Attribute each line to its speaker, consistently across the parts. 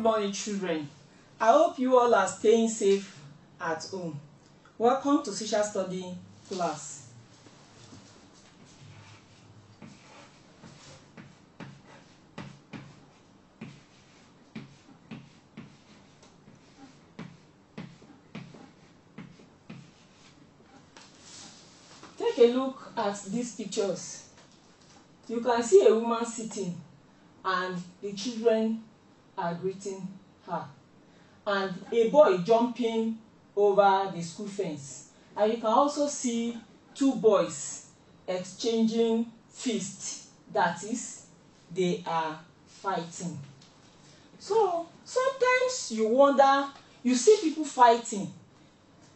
Speaker 1: morning, children. I hope you all are staying safe at home. Welcome to social study class. Take a look at these pictures. You can see a woman sitting and the children are greeting her, and a boy jumping over the school fence, and you can also see two boys exchanging fists, that is, they are fighting. So sometimes you wonder, you see people fighting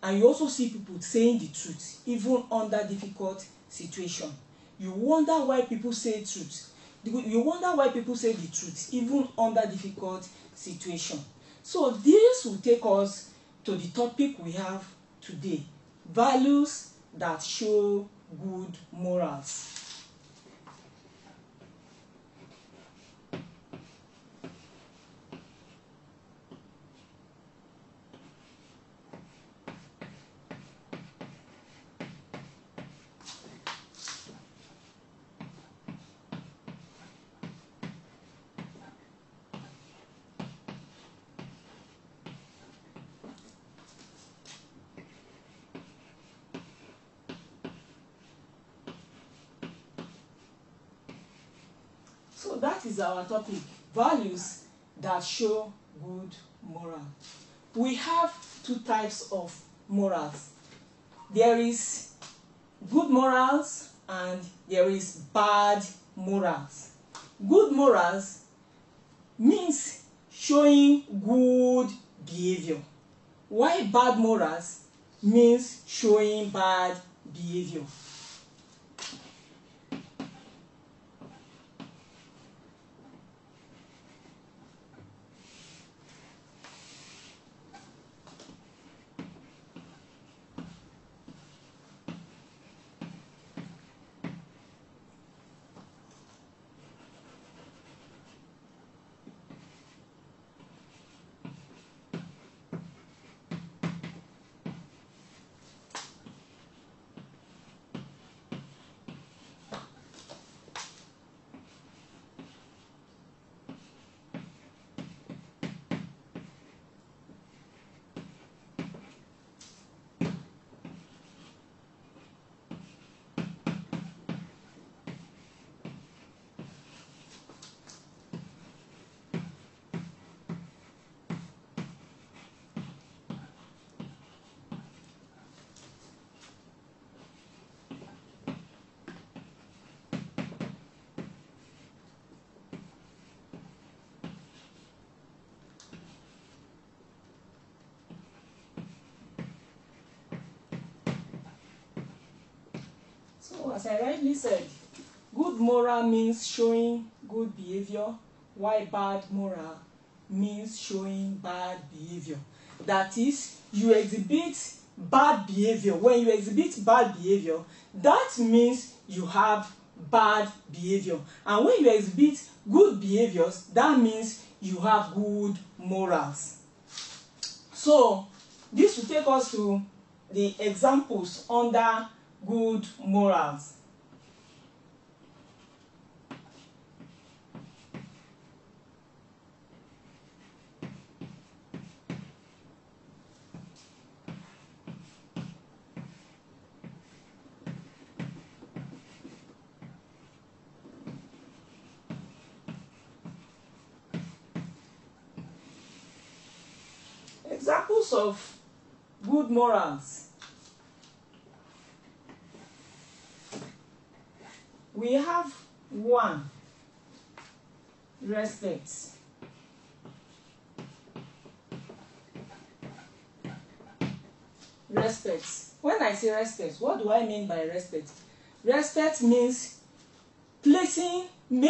Speaker 1: and you also see people saying the truth even under difficult situation. You wonder why people say truth. You wonder why people say the truth even under difficult situation. So this will take us to the topic we have today: values that show good morals. So that is our topic: values that show good moral. We have two types of morals. There is good morals and there is bad morals. Good morals means showing good behavior, while bad morals means showing bad behavior. So as I rightly said, good moral means showing good behavior, while bad moral means showing bad behavior. That is, you exhibit bad behavior. When you exhibit bad behavior, that means you have bad behavior. And when you exhibit good behaviors, that means you have good morals. So this will take us to the examples under good morals. Examples of good morals. We have 1, respect. Respect. When I say respect, what do I mean by respect? Respect means placing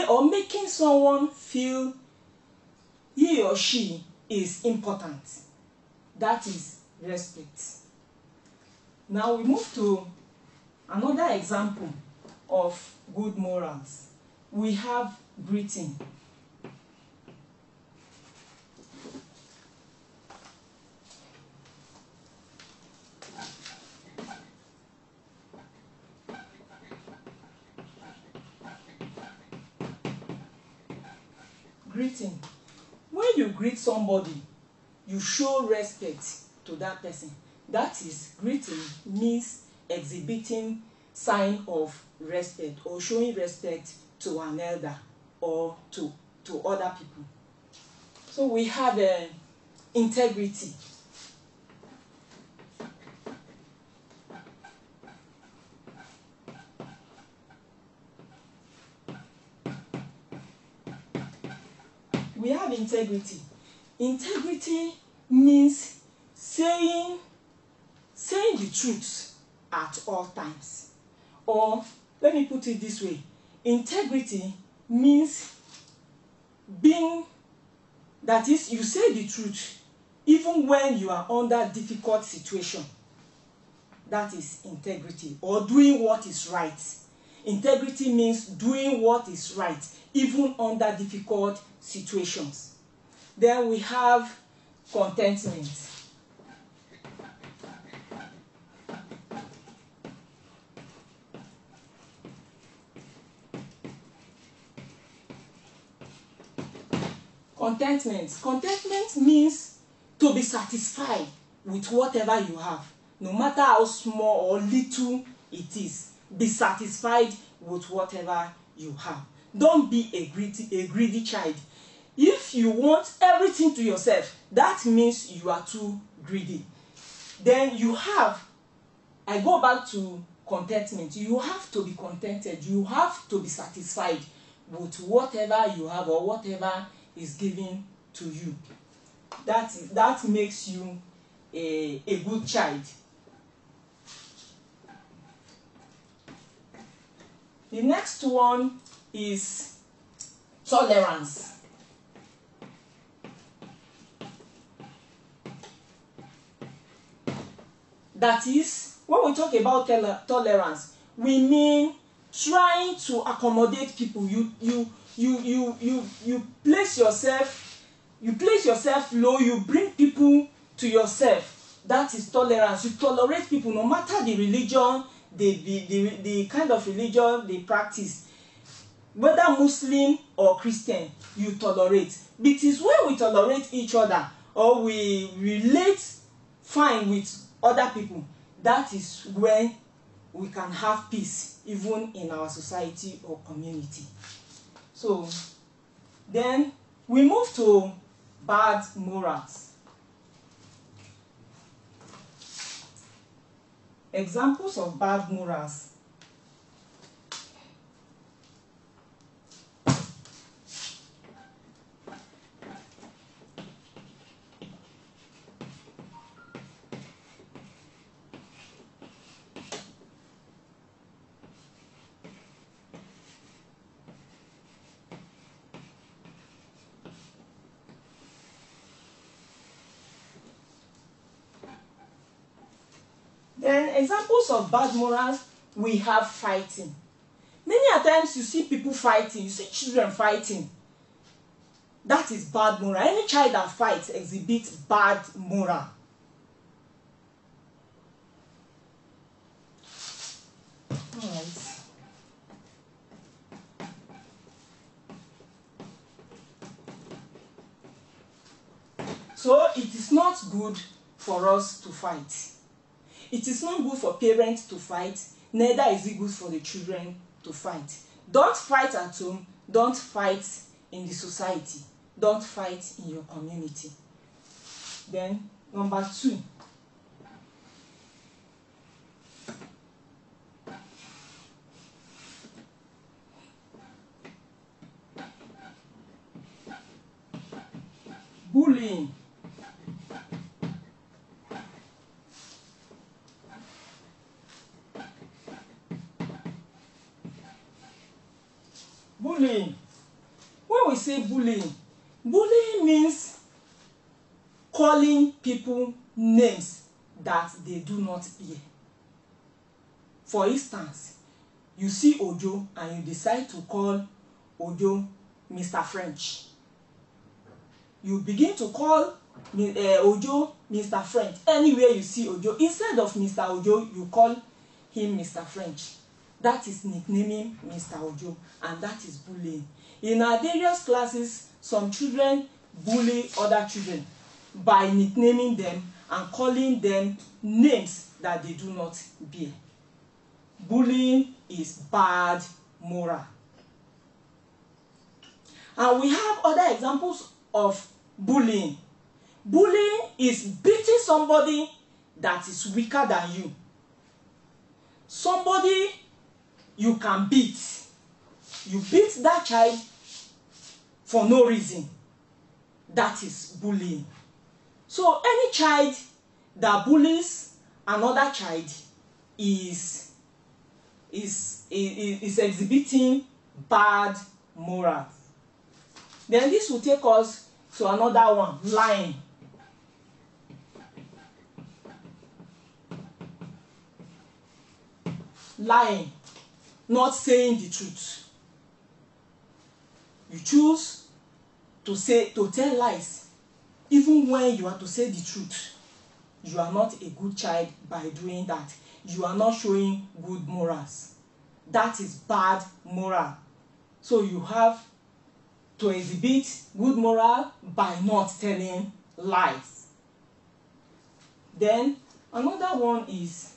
Speaker 1: or making someone feel he or she is important. That is respect. Now we move to another example of good morals. We have greeting. greeting. When you greet somebody, you show respect to that person. That is, greeting means exhibiting sign of respect or showing respect to an elder or to other people. So we have integrity. We have integrity. Integrity means saying the truth at all times. Or let me put it this way. Integrity means being, that is, you say the truth even when you are under difficult situation. That is integrity, or doing what is right. Integrity means doing what is right even under difficult situations. Then we have contentment. Contentment means to be satisfied with whatever you have, no matter how small or little it is. Be satisfied with whatever you have. Don't be a greedy child. If you want everything to yourself, that means you are too greedy. Then I go back to contentment. You have to be contented. You have to be satisfied with whatever you have or whatever is given to you. That makes you a good child. The next one is tolerance. That is, when we talk about tolerance, we mean trying to accommodate people. You place yourself low, you bring people to yourself. That is tolerance. You tolerate people no matter the religion, the kind of religion they practice. Whether Muslim or Christian, you tolerate. But it is when we tolerate each other or we relate fine with other people, that is when we can have peace even in our society or community. So then we move to bad morals. Examples of bad morals. Then examples of bad morals, we have fighting. Many a times you see people fighting, you see children fighting. That is bad moral. Any child that fights exhibits bad moral. Alright. So it is not good for us to fight. It is not good for parents to fight, neither is it good for the children to fight. Don't fight at home, don't fight in the society, don't fight in your community. Then, number 2. Bullying. Bullying. When we say bullying means calling people names that they do not bear. For instance, you see Ojo and you decide to call Ojo Mr. French. You begin to call Ojo Mr. French. Anywhere you see Ojo, instead of Mr. Ojo, you call him Mr. French. That is nicknaming Mr. Ojo, and that is bullying. In our various classes, some children bully other children by nicknaming them and calling them names that they do not bear. Bullying is bad moral. And we have other examples of bullying. Bullying is beating somebody that is weaker than you. Somebody you can beat. You beat that child for no reason. That is bullying. So any child that bullies another child is exhibiting bad morals. Then this will take us to another one, lying. Lying, not saying the truth. You choose to tell lies even when you are to say the truth. You are not a good child by doing that. You are not showing good morals. That is bad moral. So you have to exhibit good moral by not telling lies. Then another one is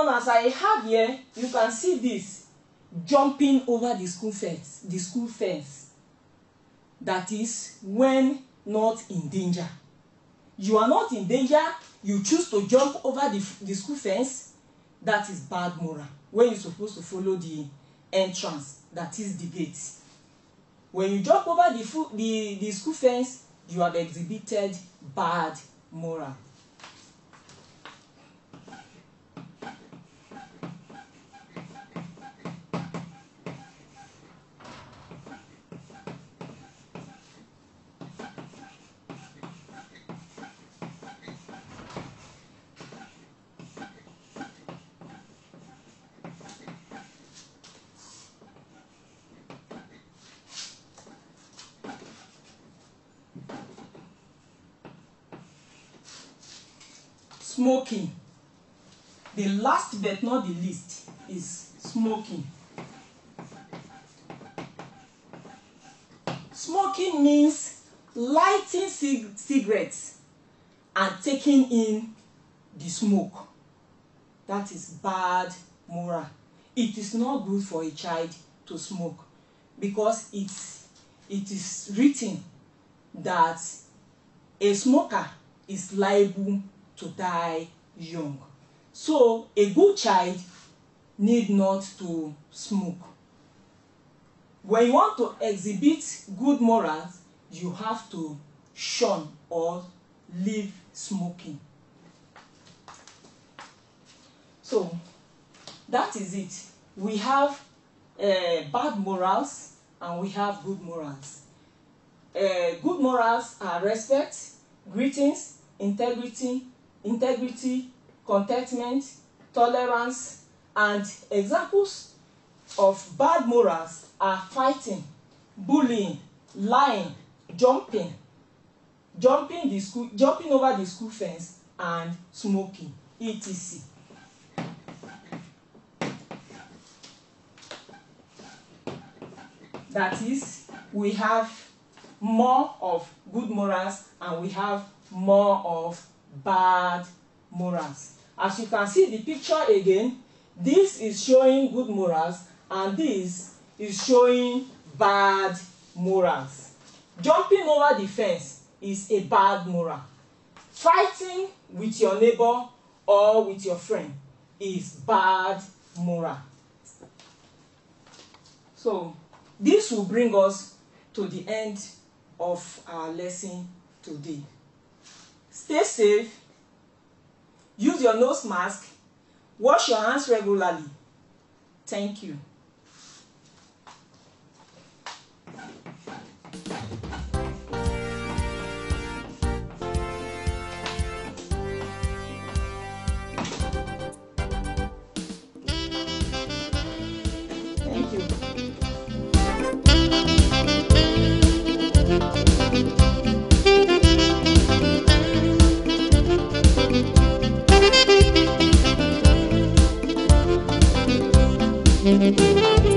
Speaker 1: as I have here, you can see this jumping over the school fence. The school fence. That is when not in danger. You are not in danger. You choose to jump over the school fence. That is bad moral. When you're supposed to follow the entrance, that is the gate. When you jump over the school fence, you have exhibited bad moral. Smoking. The last but not the least is smoking. Smoking means lighting cigarettes and taking in the smoke. That is bad moral. It is not good for a child to smoke because it is written that a smoker is liable to die young. So a good child need not to smoke. When you want to exhibit good morals, you have to shun or leave smoking. So that is it. We have bad morals and we have good morals. Good morals are respect, greetings, integrity, contentment, tolerance, and examples of bad morals are fighting, bullying, lying, jumping over the school fence, and smoking, etc. That is, we have more of good morals and we have more of bad morals. As you can see the picture again, this is showing good morals and this is showing bad morals. Jumping over the fence is a bad moral. Fighting with your neighbor or with your friend is bad moral. So this will bring us to the end of our lesson today. Stay safe, use your nose mask, wash your hands regularly. Thank you. you.